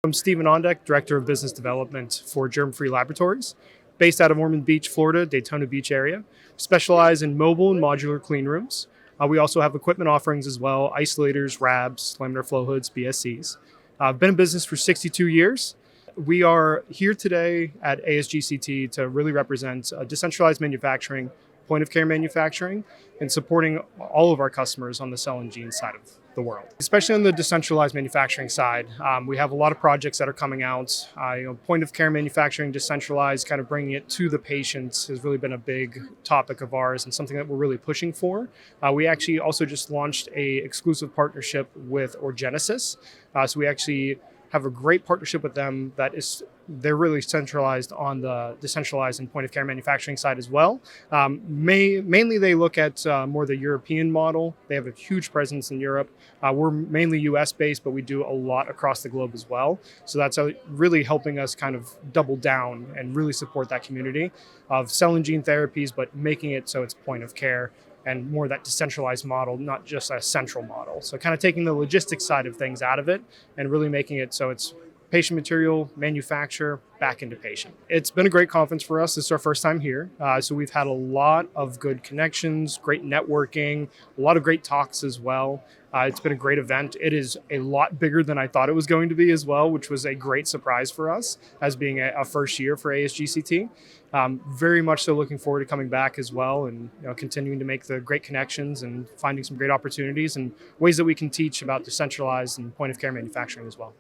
I'm Stephen Ondek, Director of Business Development for Germ-Free Laboratories, based out of Ormond Beach, Florida, Daytona Beach area. Specialize in mobile and modular clean rooms. We also have equipment offerings as well, isolators, RABs, laminar flow hoods, BSCs. I've been in business for 62 years. We are here today at ASGCT to really represent decentralized manufacturing, point of care manufacturing, and supporting all of our customers on the cell and gene side of the world. Especially on the decentralized manufacturing side, we have a lot of projects that are coming out. Point of care manufacturing, decentralized, kind of bringing it to the patients has really been a big topic of ours and something that we're really pushing for. We actually also just launched a exclusive partnership with Orgenesis. So we actually have a great partnership with them they're really centralized on the decentralized and point of care manufacturing side as well. Mainly they look at more the European model. They have a huge presence in Europe. We're mainly US based, but we do a lot across the globe as well. So that's really helping us kind of double down and really support that community of cell and gene therapies, but making it so it's point of care and more that decentralized model, not just a central model. So kind of taking the logistics side of things out of it and really making it so it's patient material, manufacture, back into patient. It's been a great conference for us. This is our first time here. So we've had a lot of good connections, great networking, a lot of great talks as well. It's been a great event. It is a lot bigger than I thought it was going to be as well, which was a great surprise for us as being a first year for ASGCT. Very much so looking forward to coming back as well and continuing to make the great connections and finding some great opportunities and ways that we can teach about decentralized and point of care manufacturing as well.